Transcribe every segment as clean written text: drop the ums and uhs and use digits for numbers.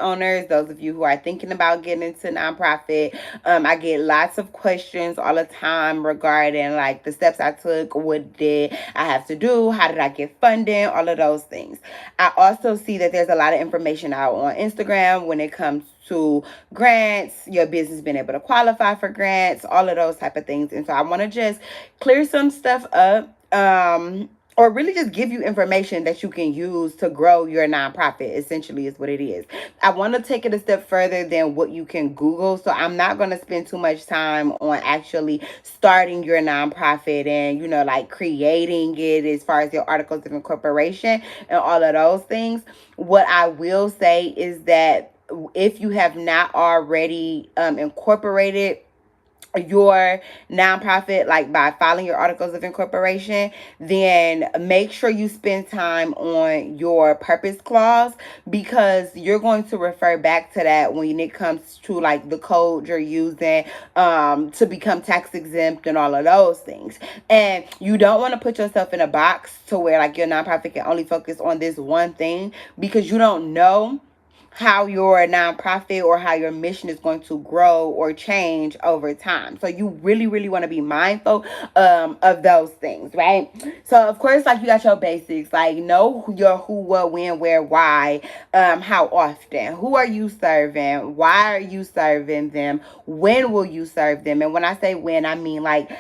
owners, those of you who are thinking about getting into nonprofit. I get lots of questions all the time regarding like the steps I took, what did I have to do, how did I get funding, all of those things. I also see that there's a lot of information out on Instagram when it comes to grants, your business being able to qualify for grants, all of those type of things. And so I want to just clear some stuff up. Or really just give you information that you can use to grow your nonprofit, essentially is what it is. I want to take it a step further than what you can Google. So I'm not going to spend too much time on actually starting your nonprofit and, like creating it as far as your articles of incorporation and all of those things. What I will say is that if you have not already incorporated your nonprofit, like by filing your articles of incorporation, then make sure you spend time on your purpose clause, because you're going to refer back to that when it comes to like the code you're using to become tax exempt and all of those things. And you don't want to put yourself in a box to where like your nonprofit can only focus on this one thing, because you don't know how your nonprofit or how your mission is going to grow or change over time. So you really, really want to be mindful of those things, right? So of course, like you got your basics, like know your who, what, when, where, why, how often, who are you serving, why are you serving them, when will you serve them? And when I say when, I mean like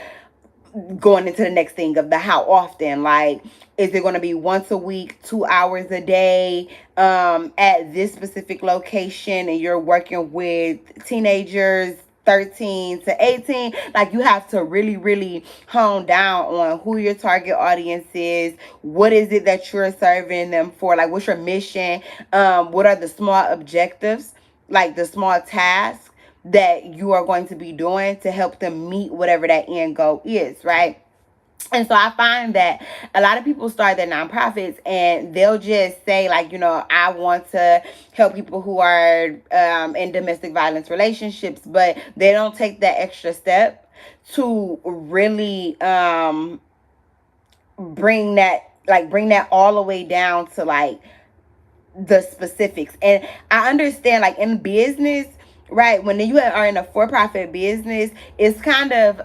going into the next thing of the how often. Like, is it going to be once a week, 2 hours a day, at this specific location, and you're working with teenagers 13 to 18? Like, you have to really, really hone down on who your target audience is. What is it that you're serving them for? Like, what's your mission? What are the small objectives, like the small tasks that you are going to be doing to help them meet whatever that end goal is, right? And so I find that a lot of people start their nonprofits and they'll just say like, I want to help people who are in domestic violence relationships, but they don't take that extra step to really bring that all the way down to like the specifics. And I understand like in business, right, when you are in a for-profit business, it's kind of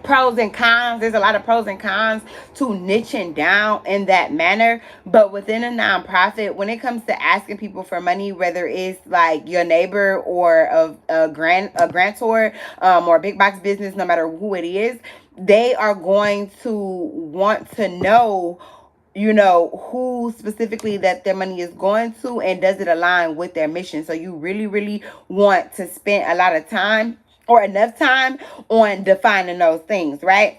pros and cons. There's a lot of pros and cons to niching down in that manner. But within a nonprofit, when it comes to asking people for money, whether it's like your neighbor or a grantor or a big box business, no matter who it is, they are going to want to know who specifically that their money is going to, and does it align with their mission. So you really, really want to spend a lot of time or enough time on defining those things, right?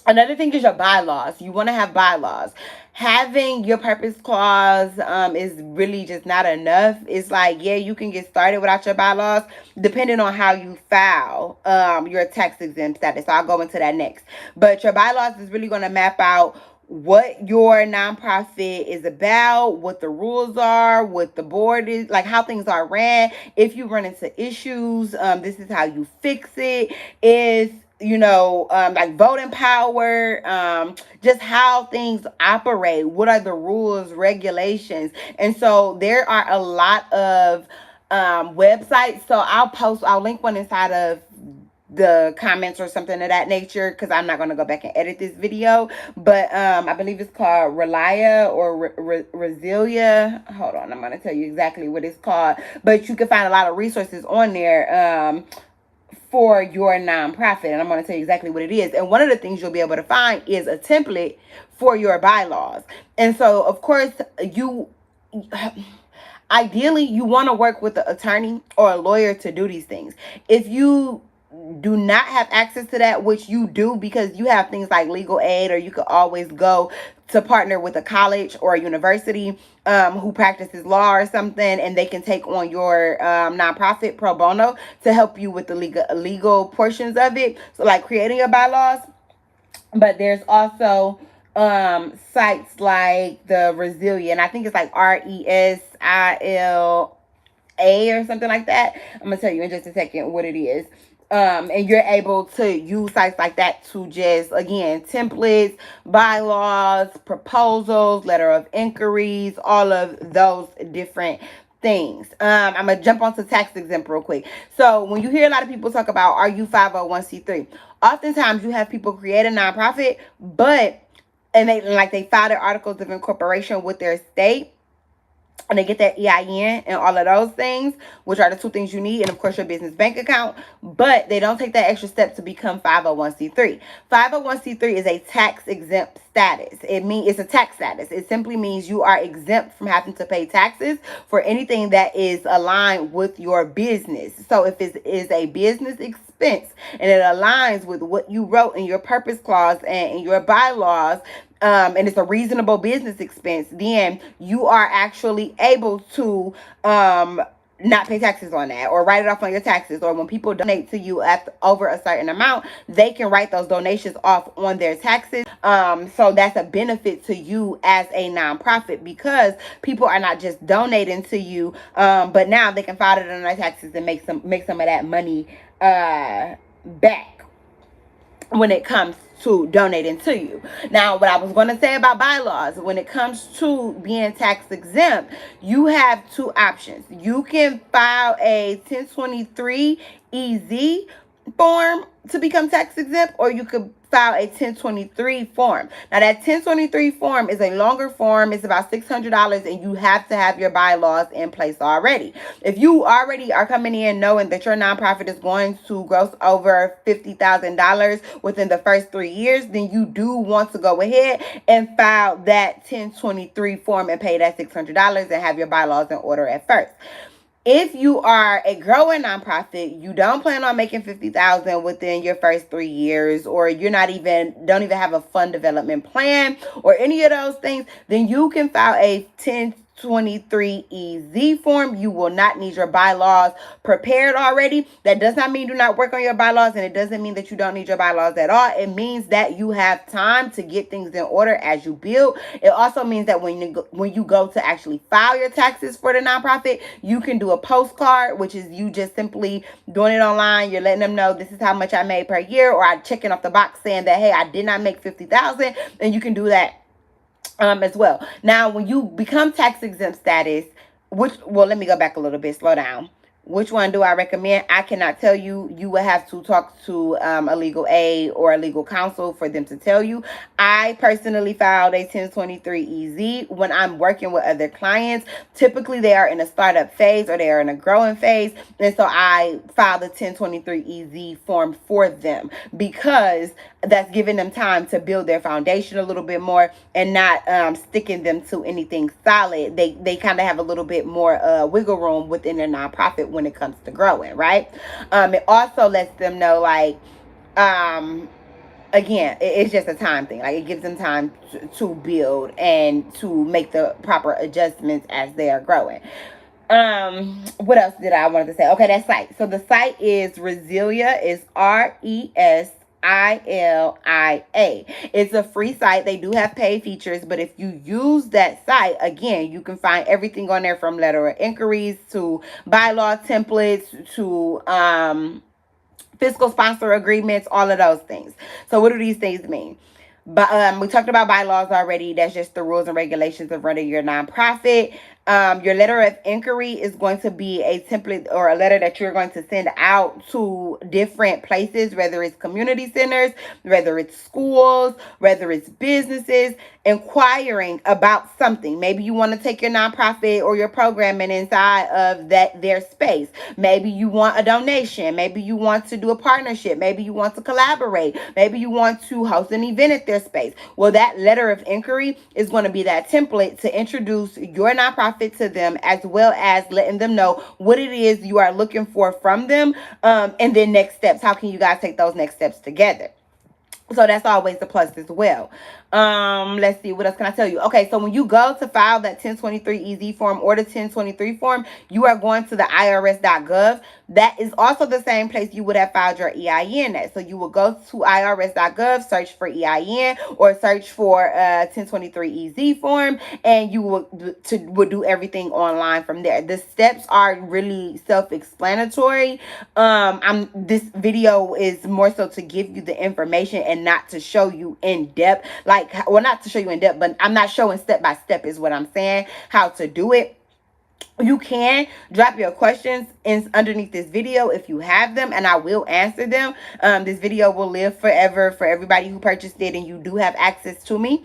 Another thing is your bylaws. You want to have bylaws. Having your purpose clause is really just not enough. It's like, yeah, you can get started without your bylaws, depending on how you file your tax exempt status. So I'll go into that next. But your bylaws is really going to map out what your nonprofit is about, what the rules are, what the board is, like how things are ran. If you run into issues, this is how you fix it. Is like voting power, just how things operate. What are the rules, regulations? And so there are a lot of websites. So I'll link one inside of the comments or something of that nature, because I'm not going to go back and edit this video. But I believe it's called Relia or Resilia. Hold on, I'm going to tell you exactly what it's called. But you can find a lot of resources on there for your nonprofit, and I'm going to tell you exactly what it is. And one of the things you'll be able to find is a template for your bylaws. And so of course ideally you want to work with an attorney or a lawyer to do these things. If you do not have access to that, which you do because you have things like legal aid, or you could always go to partner with a college or a university who practices law or something, and they can take on your nonprofit pro bono to help you with the legal portions of it. So like creating your bylaws. But there's also sites like the Resilient. I think it's like RESILA or something like that. I'm gonna tell you in just a second what it is. And you're able to use sites like that to just, again, templates, bylaws, proposals, letter of inquiries, all of those different things. I'm gonna jump onto tax exempt real quick. So when you hear a lot of people talk about, are you 501c3, oftentimes you have people create a nonprofit, but and they file their articles of incorporation with their state, and they get their EIN and all of those things, which are the two things you need, and of course your business bank account, but they don't take that extra step to become 501c3. 501c3 is a tax exempt status. It's a tax status. It simply means you are exempt from having to pay taxes for anything that is aligned with your business. So if it is a business expense and it aligns with what you wrote in your purpose clause and in your bylaws, and it's a reasonable business expense, then you are actually able to not pay taxes on that, or write it off on your taxes. Or when people donate to you at over a certain amount, they can write those donations off on their taxes. So that's a benefit to you as a nonprofit, because people are not just donating to you, but now they can file it on their taxes and make some of that money back when it comes to donating to you. Now, what I was going to say about bylaws, when it comes to being tax exempt, you have two options. You can file a 1023 EZ form to become tax exempt, or you could file a 1023 form. Now, that 1023 form is a longer form. It's about $600, and you have to have your bylaws in place already. If you already are coming in knowing that your nonprofit is going to gross over $50,000 within the first 3 years, then you do want to go ahead and file that 1023 form and pay that $600 and have your bylaws in order at first. If you are a growing nonprofit, you don't plan on making $50,000 within your first 3 years, or you're don't even have a fund development plan or any of those things, then you can file a 1023 EZ form. You will not need your bylaws prepared already. That does not mean do not work on your bylaws, and it doesn't mean that you don't need your bylaws at all. It means that you have time to get things in order as you build. It also means that when you go to actually file your taxes for the nonprofit, you can do a postcard, which is you just simply doing it online. You're letting them know this is how much I made per year, or I'm checking off the box saying that, hey, I did not make $50,000, and you can do that as well. Now, when you become tax exempt status, let me go back a little bit, slow down. Which one do I recommend? I cannot tell you. You will have to talk to a legal aid or a legal counsel for them to tell you. I personally filed a 1023 EZ when I'm working with other clients. Typically, they are in a startup phase or they are in a growing phase. And so I filed the 1023 EZ form for them, because that's giving them time to build their foundation a little bit more and not sticking them to anything solid. They kind of have a little bit more wiggle room within their nonprofit when it comes to growing, right? It also lets them know, like, again, it's just a time thing. Like, it gives them time to build and to make the proper adjustments as they are growing. What else did I want to say? Okay, that site. So the site is Resilia. Is RESILIA. It's a free site. They do have paid features, but if you use that site, again, you can find everything on there, from letter of inquiries to bylaw templates to fiscal sponsor agreements, all of those things. So what do these things mean? But we talked about bylaws already. That's just the rules and regulations of running your nonprofit. Your letter of inquiry is going to be a template or a letter that you're going to send out to different places, whether it's community centers, whether it's schools, whether it's businesses, inquiring about something. Maybe you want to take your nonprofit or your programming inside of their space. Maybe you want a donation. Maybe you want to do a partnership. Maybe you want to collaborate. Maybe you want to host an event at their space. Well, that letter of inquiry is going to be that template to introduce your nonprofit to them, as well as letting them know what it is you are looking for from them, and then next steps. How can you guys take those next steps together? So that's always the plus as well. Let's see, what else can I tell you? Okay, so when you go to file that 1023 EZ form or the 1023 form, you are going to the irs.gov that is also the same place you would have filed your EIN at. So you will go to irs.gov, search for EIN, or search for 1023EZ form, and you will do everything online from there. The steps are really self-explanatory. This video is more so to give you the information and not to show you in depth. Like, well, not to show you in depth, but I'm not showing step by step is what I'm saying, how to do it. You can drop your questions underneath this video if you have them, and I will answer them. This video will live forever for everybody who purchased it, and you do have access to me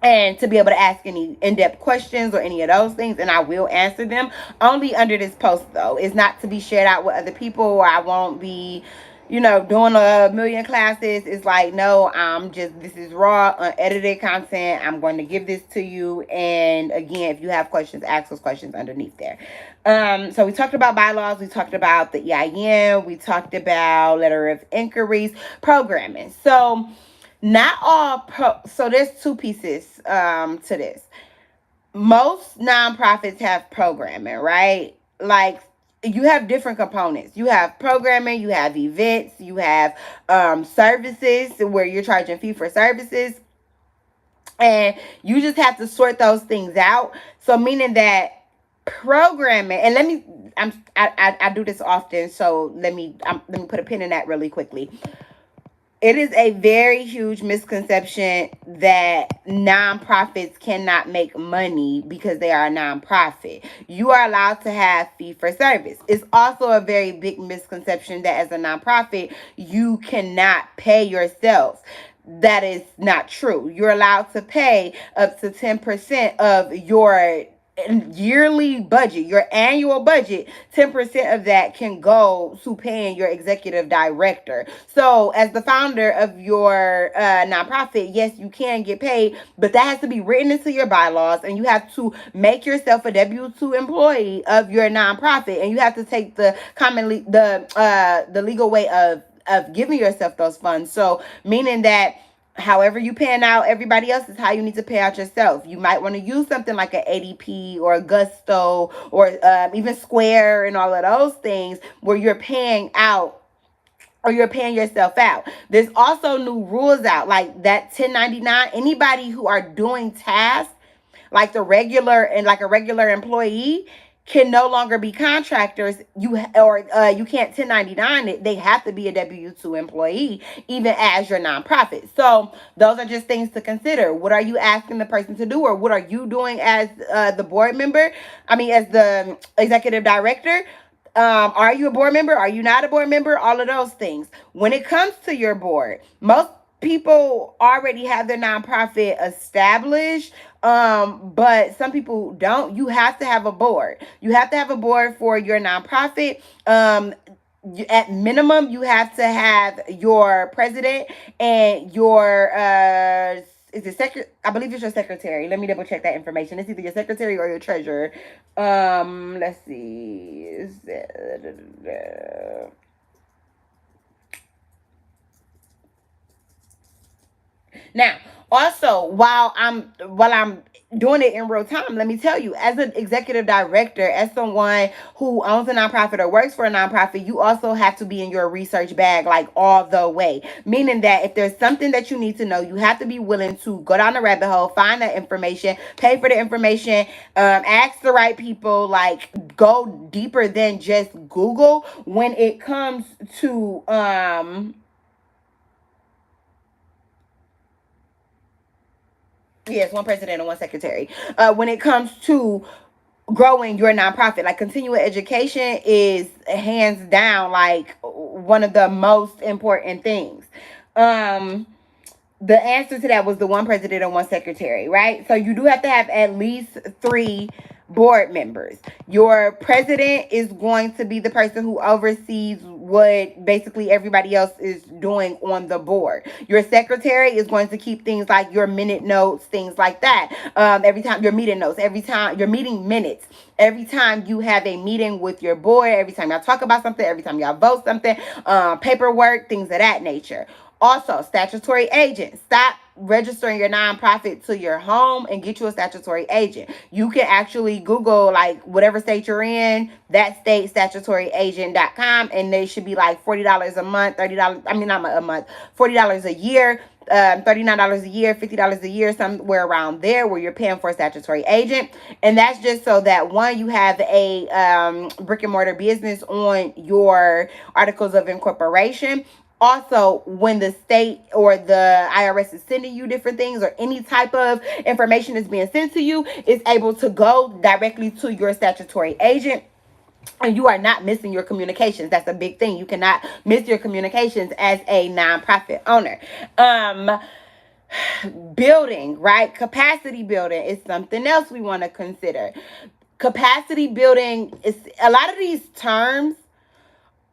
and to be able to ask any in-depth questions or any of those things, and I will answer them. Only under this post, though. It's not to be shared out with other people, or I won't be, doing a million classes. It's like, no, this is raw, unedited content. I'm going to give this to you. And again, if you have questions, ask those questions underneath there. So we talked about bylaws. We talked about the EIN. We talked about letter of inquiries, programming. So not all so there's two pieces to this. Most nonprofits have programming, right? Like, you have different components. You have programming, you have events, you have services where you're charging fee for services, and you just have to sort those things out. So meaning that programming, and I do this often, so let me put a pin in that really quickly. It is a very huge misconception that nonprofits cannot make money because they are a nonprofit. You are allowed to have fee for service. It's also a very big misconception that as a nonprofit, you cannot pay yourself. That is not true. You're allowed to pay up to 10% of your yearly budget, your annual budget. 10% of that can go to paying your executive director. So as the founder of your nonprofit, yes, you can get paid, but that has to be written into your bylaws, and you have to make yourself a W-2 employee of your nonprofit, and you have to take the legal way of giving yourself those funds. So meaning that however you paying out everybody else is how you need to pay out yourself. You might want to use something like an ADP or a Gusto or even Square and all of those things where you're paying out or you're paying yourself out. There's also new rules out like that 1099. Anybody who are doing tasks like a regular employee can no longer be contractors. You can't 1099 it. They have to be a W-2 employee, even as your nonprofit. So those are just things to consider. What are you asking the person to do, or what are you doing as the board member? As the executive director. Are you a board member? Are you not a board member? All of those things. When it comes to your board, most people already have their nonprofit established, but some people don't. You have to have a board. You have to have a board for your nonprofit. At minimum, you have to have your president and your is it I believe it's your secretary. Let me double check that information. It's either your secretary or your treasurer. Let's see. Now, also, while I'm doing it in real time, let me tell you, as an executive director, as someone who owns a nonprofit or works for a nonprofit, you also have to be in your research bag like all the way. Meaning that if there's something that you need to know, you have to be willing to go down the rabbit hole, find that information, pay for the information, ask the right people, like go deeper than just Google when it comes to yes, one president and one secretary. When it comes to growing your nonprofit, like continuing education is hands down like one of the most important things. The answer to that was the one president and one secretary, right? So you do have to have at least 3 board members. Your president is going to be the person who oversees what basically everybody else is doing on the board. Your secretary is going to keep things like your minute notes, things like that. Every time your meeting notes, every time your meeting minutes, every time you have a meeting with your board, every time y'all talk about something, every time y'all vote something, paperwork, things of that nature. Also, statutory agent. Stop registering your nonprofit to your home and get you a statutory agent. You can actually Google like whatever state you're in, that state statutoryagent.com, and they should be like $40 a month, $30. I mean, not a month, $40 a year. $39 a year, $50 a year, somewhere around there, where you're paying for a statutory agent. And that's just so that, one, you have a brick and mortar business on your articles of incorporation. Also, when the state or the IRS is sending you different things, or any type of information is being sent to you, it's able to go directly to your statutory agent, and you are not missing your communications. That's a big thing. You cannot miss your communications as a nonprofit owner. Building, right? Capacity building is something else we want to consider. Capacity building is, a lot of these terms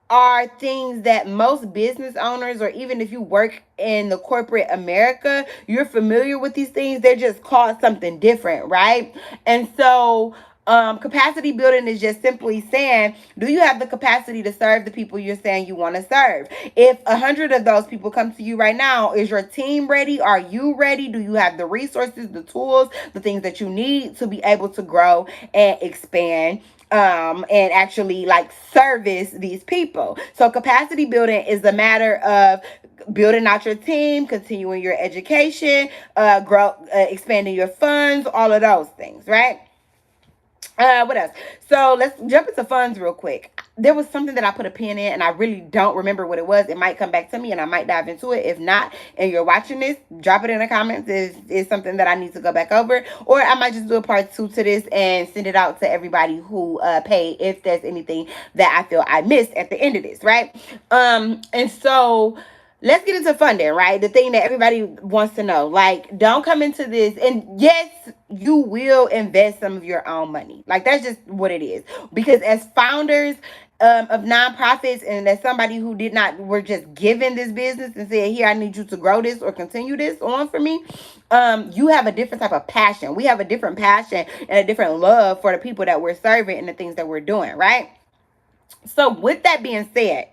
are things that most business owners, or even if you work in the corporate America, you're familiar with these things. They're just called something different, right? And so capacity building is just simply saying, do you have the capacity to serve the people you're saying you want to serve? If 100 of those people come to you right now, is your team ready? Are you ready? Do you have the resources, the tools, the things that you need to be able to grow and expand and actually like service these people? So capacity building is a matter of building out your team, continuing your education, expanding your funds, all of those things, right? What else? So let's jump into funds real quick. There was something that I put a pin in, and I really don't remember what it was. It might come back to me, and I might dive into it. If not, and you're watching this, drop it in the comments. Is something that I need to go back over, or I might just do a part 2 to this and send it out to everybody who paid, if there's anything that I feel I missed at the end of this, right? And so let's get into funding, right? The thing that everybody wants to know. Like, don't come into this, and yes, you will invest some of your own money. Like, that's just what it is. Because as founders of nonprofits, and as somebody who were just given this business and said, here, I need you to grow this or continue this on for me. You have a different type of passion. We have a different passion and a different love for the people that we're serving and the things that we're doing, right? So with that being said,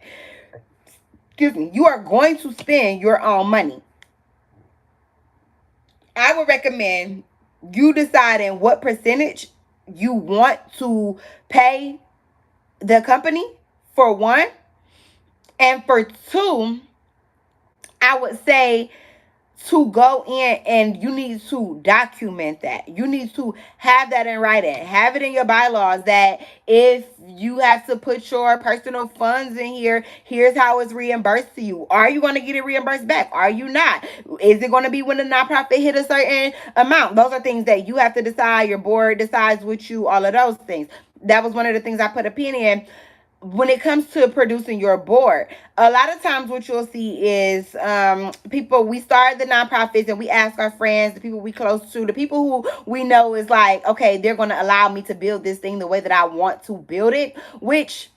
excuse me, you are going to spend your own money. I would recommend you deciding what percentage you want to pay the company, for one. And for two, I would say to go in, and you need to document that. You need to have that in writing. Have it in your bylaws that if you have to put your personal funds in here, here's how it's reimbursed to you. Are you going to get it reimbursed back? Are you not? Is it going to be when the nonprofit hit a certain amount? Those are things that you have to decide. Your board decides with you, all of those things. That was one of the things I put a pin in. When it comes to producing your board, a lot of times what you'll see is people, we start the nonprofits and we ask our friends, the people we close to, the people who we know is like, okay, they're going to allow me to build this thing the way that I want to build it, which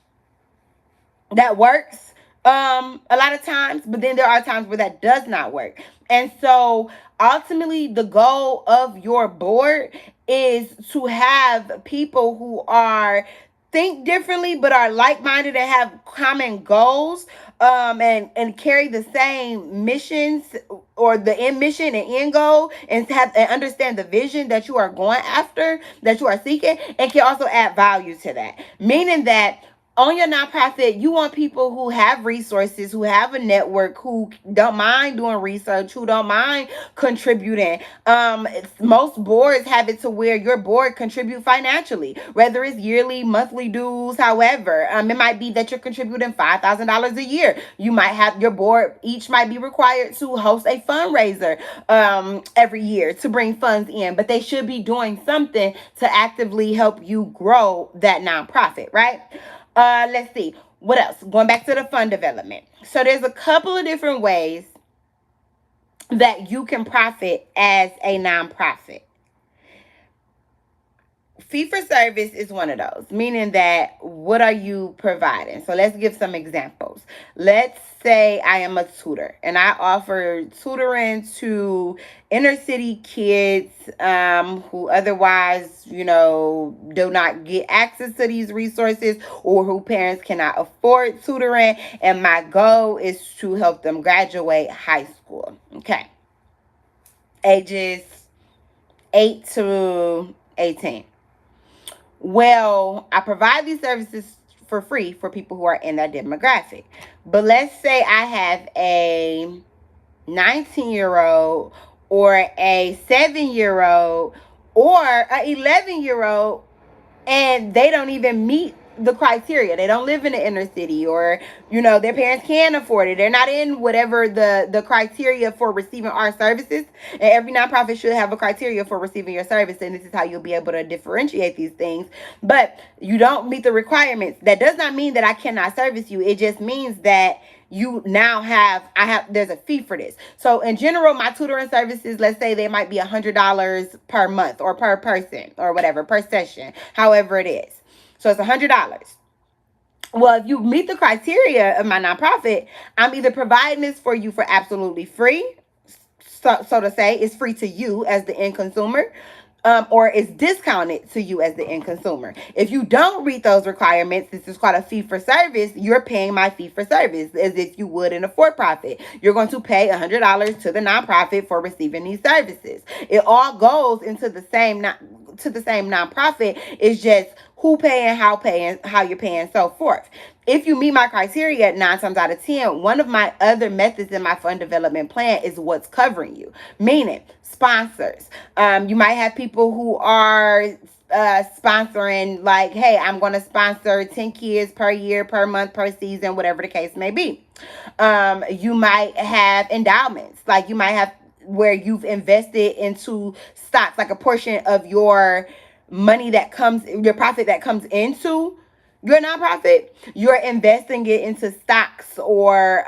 that works a lot of times, but then there are times where that does not work. And so ultimately the goal of your board is to have people who are think differently but are like-minded and have common goals, and carry the same missions, or the end mission and end goal, and understand the vision that you are going after, that you are seeking, and can also add value to that. Meaning that on your nonprofit, you want people who have resources, who have a network, who don't mind doing research, who don't mind contributing. Most boards have it to where your board contribute financially, whether it's yearly, monthly dues, however. It might be that you're contributing $5,000 a year. You might have your board each might be required to host a fundraiser every year to bring funds in, but they should be doing something to actively help you grow that nonprofit, right? Let's see. What else? Going back to the fund development. So there's a couple of different ways that you can profit as a nonprofit. fee for service is one of those, meaning that what are you providing? So let's give some examples. Let's say I am a tutor and I offer tutoring to inner city kids who otherwise, do not get access to these resources, or who parents cannot afford tutoring. And my goal is to help them graduate high school. Okay. Ages 8 to 18. Well, I provide these services for free for people who are in that demographic. But let's say I have a 19-year-old or a 7-year-old or an 11-year-old, and they don't even meet the criteria. They don't live in the inner city, or their parents can't afford it. They're not in whatever the criteria for receiving our services. And every nonprofit should have a criteria for receiving your service, and this is how you'll be able to differentiate these things. But you don't meet the requirements. That does not mean that I cannot service you. It just means that you now there's a fee for this. So in general, my tutoring services, let's say they might be $100 per month or per person or whatever, per session, however it is. So it's $100. Well, if you meet the criteria of my nonprofit, I'm either providing this for you for absolutely free, so to say, it's free to you as the end consumer, or it's discounted to you as the end consumer. If you don't read those requirements, this is called a fee for service. You're paying my fee for service as if you would in a for-profit. You're going to pay $100 to the nonprofit for receiving these services. It all goes into the same nonprofit. It's just who paying, how you're paying, so forth. If you meet my criteria 9 times out of 10, one of my other methods in my fund development plan is what's covering you, meaning sponsors. You might have people who are sponsoring, like, hey, I'm going to sponsor 10 kids per year, per month, per season, whatever the case may be. You might have endowments, like you might have where you've invested into stocks, like a portion of your money your profit that comes into your nonprofit, you're investing it into stocks or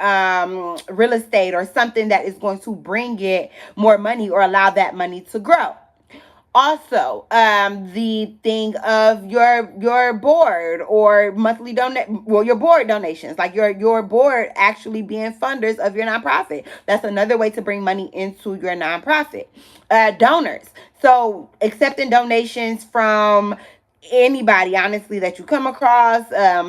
real estate or something that is going to bring it more money or allow that money to grow. Also, the thing of your board or monthly your board donations, like your board actually being funders of your nonprofit. That's another way to bring money into your nonprofit. Donors. So accepting donations from anybody, honestly, that you come across,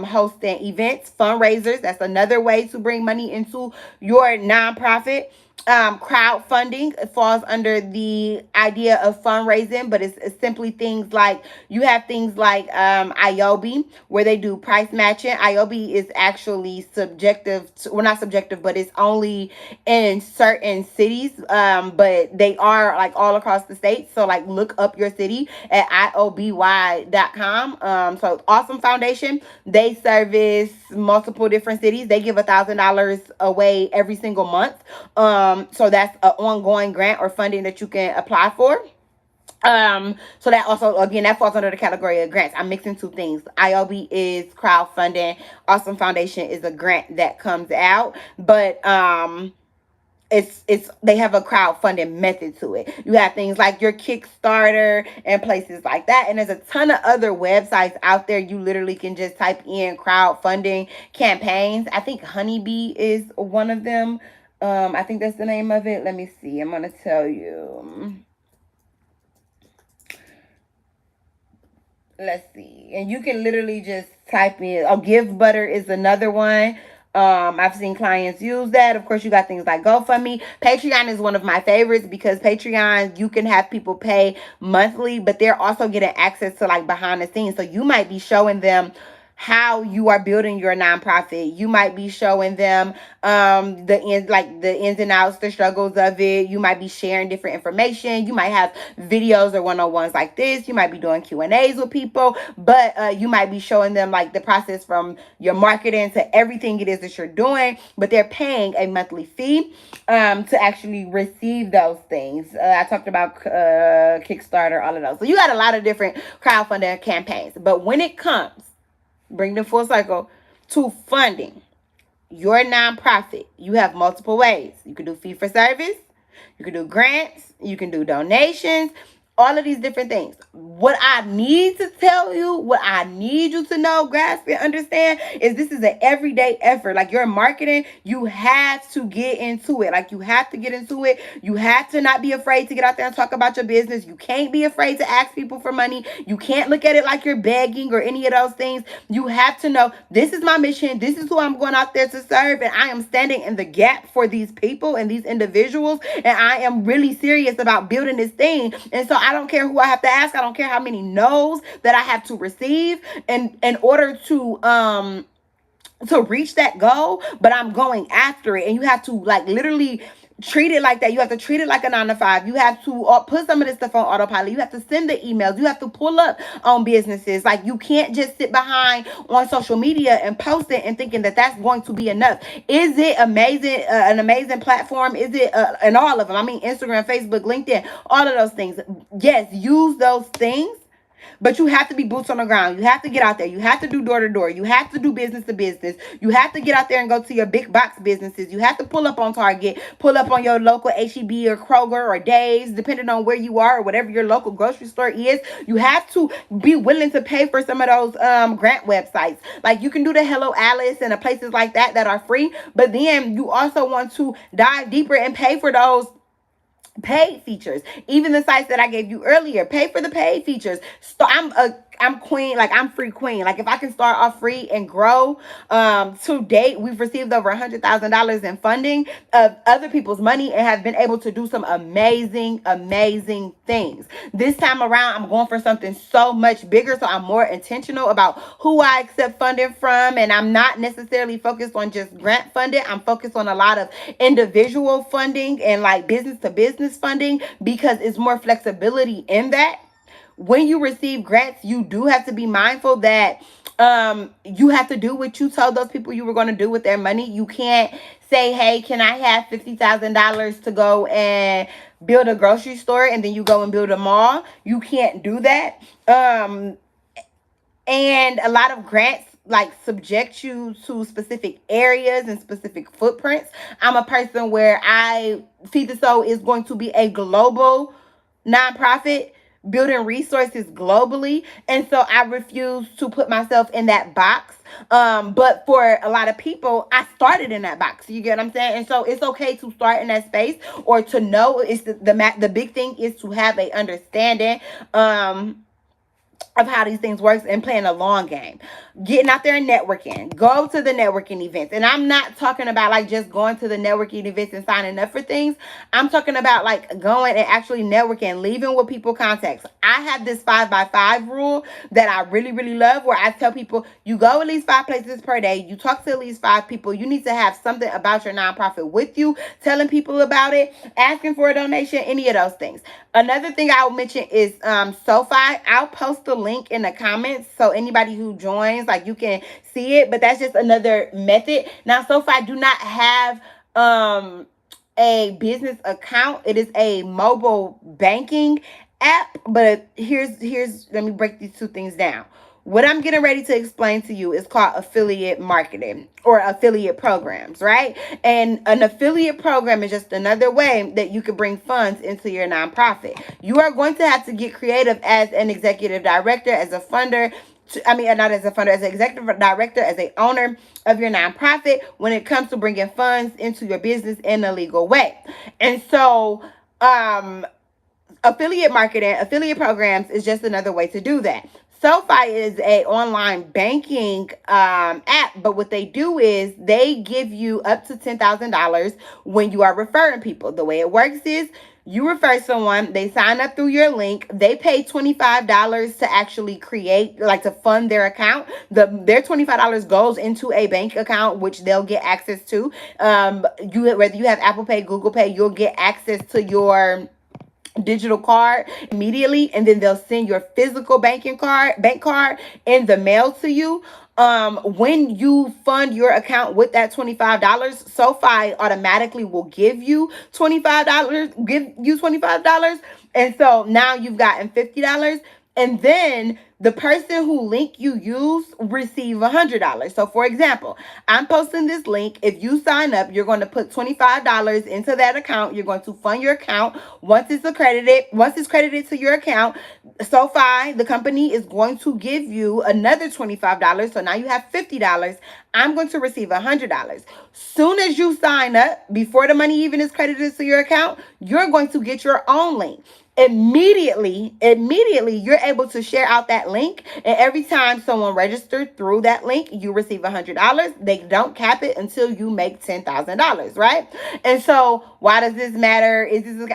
hosting events, fundraisers. That's another way to bring money into your nonprofit. Crowdfunding falls under the idea of fundraising, but it's simply things like, you have things like IOB, where they do price matching. IOB is actually subjective not subjective, but it's only in certain cities, but they are like all across the state. So like look up your city at ioby.com. So awesome foundation. They service multiple different cities. They give $1,000 away every single month. So that's an ongoing grant or funding that you can apply for. So that also, again, that falls under the category of grants. I'm mixing two things. IOB is crowdfunding. Awesome Foundation is a grant that comes out, but it's they have a crowdfunding method to it. You have things like your Kickstarter and places like that, and there's a ton of other websites out there. You literally can just type in crowdfunding campaigns. I think Honeybee is one of them. I think that's the name of it. Let me see. I'm gonna tell you. Let's see. And you can literally just type in. Oh, Give Butter is another one. I've seen clients use that. Of course, you got things like GoFundMe. Patreon is one of my favorites because Patreon, you can have people pay monthly, but they're also getting access to like behind the scenes. So you might be showing them how you are building your nonprofit. You might be showing them the ins and outs, the struggles of it. You might be sharing different information. You might have videos or one-on-ones like this. You might be doing Q&As with people, but you might be showing them like the process from your marketing to everything it is that you're doing, but they're paying a monthly fee to actually receive those things. I talked about Kickstarter, all of those. So you got a lot of different crowdfunding campaigns, but when it comes, bring them full circle to funding your nonprofit, you have multiple ways. You can do fee for service, you can do grants, you can do donations, all of these different things. What I need to tell you, what I need you to know, grasp and understand is this is an everyday effort. Like your marketing, you have to get into it. Like you have to get into it. You have to not be afraid to get out there and talk about your business. You can't be afraid to ask people for money. You can't look at it like you're begging or any of those things. You have to know this is my mission. This is who I'm going out there to serve. And I am standing in the gap for these people and these individuals. And I am really serious about building this thing. And so I don't care who I have to ask. I don't care how many no's that I have to receive in order to reach that goal, but I'm going after it. And you have to like literally treat it like that. You have to treat it like a 9 to 5. You have to put some of this stuff on autopilot. You have to send the emails. You have to pull up on businesses. Like you can't just sit behind on social media and post it and thinking that that's going to be enough. Is it amazing? An amazing platform? Is it? And all of them. I mean, Instagram, Facebook, LinkedIn, all of those things. Yes, use those things. But you have to be boots on the ground. You have to get out there. You have to do door to door. You have to do business to business. You have to get out there and go to your big box businesses. You have to pull up on Target, pull up on your local HEB or Kroger or Dave's, depending on where you are or whatever your local grocery store is. You have to be willing to pay for some of those grant websites. Like you can do the Hello Alice and the places like that are free. But then you also want to dive deeper and pay for those paid features. Even the sites that I gave you earlier, pay for the paid features. So I'm queen, like I'm free queen. Like if I can start off free and grow, to date, we've received over $100,000 in funding of other people's money and have been able to do some amazing, amazing things. This time around, I'm going for something so much bigger. So I'm more intentional about who I accept funding from. And I'm not necessarily focused on just grant funding. I'm focused on a lot of individual funding and like business to business funding because it's more flexibility in that. When you receive grants, you do have to be mindful that you have to do what you told those people you were going to do with their money. You can't say, hey, can I have $50,000 to go and build a grocery store and then you go and build a mall? You can't do that. And a lot of grants like subject you to specific areas and specific footprints. I'm a person where Feed the Soul is going to be a global nonprofit building resources globally. And so I refuse to put myself in that box. But for a lot of people, I started in that box. You get what I'm saying? And so it's okay to start in that space or to know it's the big thing is to have a understanding, of how these things works and playing a long game. Getting out there and networking. Go to the networking events. And I'm not talking about like just going to the networking events and signing up for things. I'm talking about like going and actually networking, leaving with people contacts. I have this 5x5 rule that I really, really love where I tell people you go at least 5 places per day. You talk to at least 5 people. You need to have something about your nonprofit with you, telling people about it, asking for a donation, any of those things. Another thing I will mention is SoFi. I'll post the link in the comments so anybody who joins, like you can see it. But that's just another method. Now, SoFi do not have a business account. It is a mobile banking app. But here's let me break these two things down. What I'm getting ready to explain to you is called affiliate marketing or affiliate programs, right? And an affiliate program is just another way that you can bring funds into your nonprofit. You are going to have to get creative as an executive director, as a funder, not as a funder, as an executive director, as an owner of your nonprofit when it comes to bringing funds into your business in a legal way. And so, affiliate marketing, affiliate programs is just another way to do that. SoFi is a online banking app, but what they do is they give you up to $10,000 when you are referring people. The way it works is you refer someone, they sign up through your link, they pay $25 to actually to fund their account. Their $25 goes into a bank account, which they'll get access to. Whether you have Apple Pay, Google Pay, you'll get access to your digital card immediately, and then they'll send your physical bank card in the mail to you. When you fund your account with that $25, SoFi automatically will give you $25. And so now you've gotten $50. And then the person who link you use receive $100. So for example, I'm posting this link. If you sign up, you're going to put $25 into that account. You're going to fund your account. Once it's credited to your account, SoFi, the company, is going to give you another $25. So now you have $50. I'm going to receive $100. Soon as you sign up, before the money even is credited to your account, you're going to get your own link. Immediately you're able to share out that link, and every time someone registered through that link, you receive $100. They don't cap it until you make $10,000, right? And so why does this matter?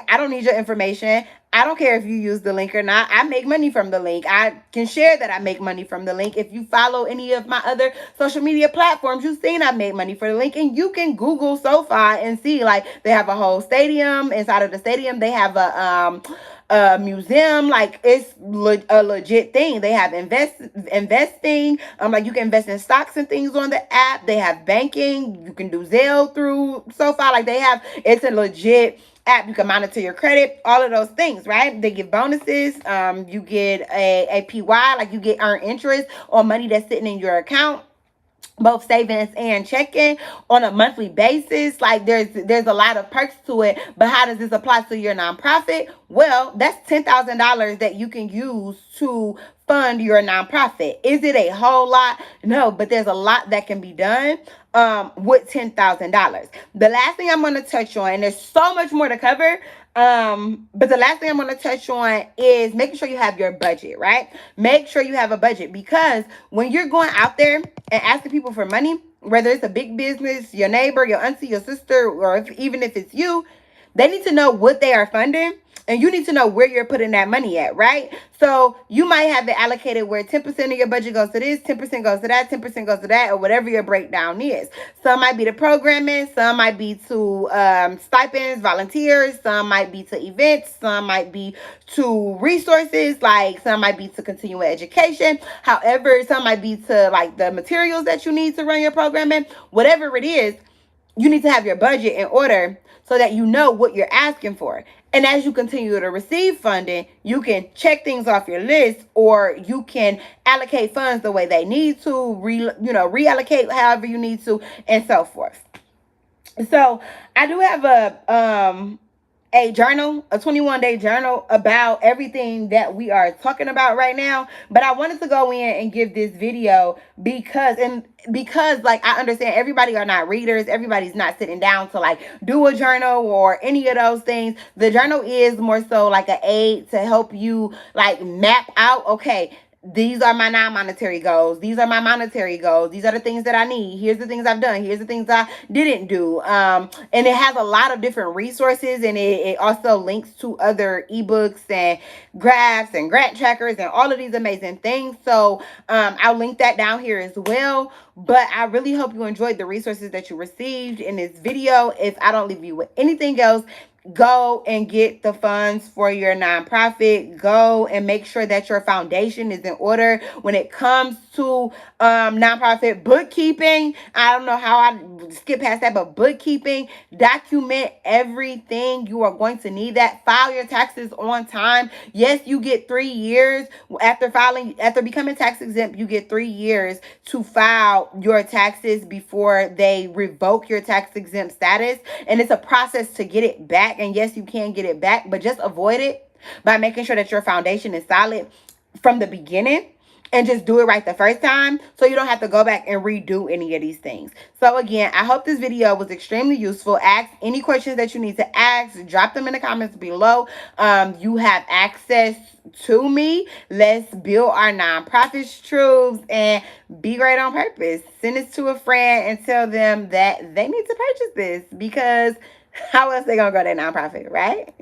I don't need your information. I don't care if you use the link or not. I make money from the link. I can share that I make money from the link. If you follow any of my other social media platforms, you've seen I made money for the link. And you can Google SoFi and see, like, they have a whole stadium. Inside of the stadium, they have a museum. Like, it's a legit thing. They have investing. Like, you can invest in stocks and things on the app. They have banking. You can do Zelle through SoFi. Like, it's a legit app. You can monitor your credit, all of those things, right? They give bonuses. You get a PY, like you get earned interest on money that's sitting in your account, both savings and checking on a monthly basis. Like, there's a lot of perks to it. But how does this apply to your nonprofit? Well, that's $10,000 that you can use to fund your nonprofit. Is it a whole lot? No, but there's a lot that can be done with $10,000. The last thing I'm going to touch on, and there's so much more to cover, but the last thing I'm going to touch on is making sure you have your budget, right? Make sure you have a budget, because when you're going out there and asking people for money, whether it's a big business, your neighbor, your auntie, your sister, or even if it's you, they need to know what they are funding, and you need to know where you're putting that money at, right? So you might have it allocated where 10% of your budget goes to this, 10% goes to that, 10% goes to that, or whatever your breakdown is. Some might be to programming, some might be to stipends, volunteers, some might be to events, some might be to resources, like some might be to continuing education. However, some might be to like the materials that you need to run your programming. Whatever it is, you need to have your budget in order so that you know what you're asking for. And as you continue to receive funding, you can check things off your list, or you can allocate funds the way they need to, reallocate however you need to, and so forth. So I do have a journal, a 21-day journal about everything that we are talking about right now. But I wanted to go in and give this video because like, I understand everybody are not readers. Everybody's not sitting down to like do a journal or any of those things. The journal is more so like an aid to help you like map out, okay, these are my non-monetary goals. These are my monetary goals. These are the things that I need. Here's the things I've done. Here's the things I didn't do. And it has a lot of different resources, and it also links to other ebooks and graphs and grant trackers and all of these amazing things. So I'll link that down here as well. But I really hope you enjoyed the resources that you received in this video. If I don't leave you with anything else, go and get the funds for your nonprofit. Go and make sure that your foundation is in order when it comes to nonprofit bookkeeping. I don't know how I skip past that, but bookkeeping, document everything. You are going to need that. File your taxes on time. Yes, you get 3 years after becoming tax exempt. You get 3 years to file your taxes before they revoke your tax exempt status, and it's a process to get it back. And yes, you can get it back, but just avoid it by making sure that your foundation is solid from the beginning, and just do it right the first time, so you don't have to go back and redo any of these things. So again, I hope this video was extremely useful. Ask any questions that you need to ask. Drop them in the comments below. You have access to me. Let's build our nonprofits, Truebs, and be great on purpose. Send this to a friend and tell them that they need to purchase this, because how else they gonna grow their nonprofit, right?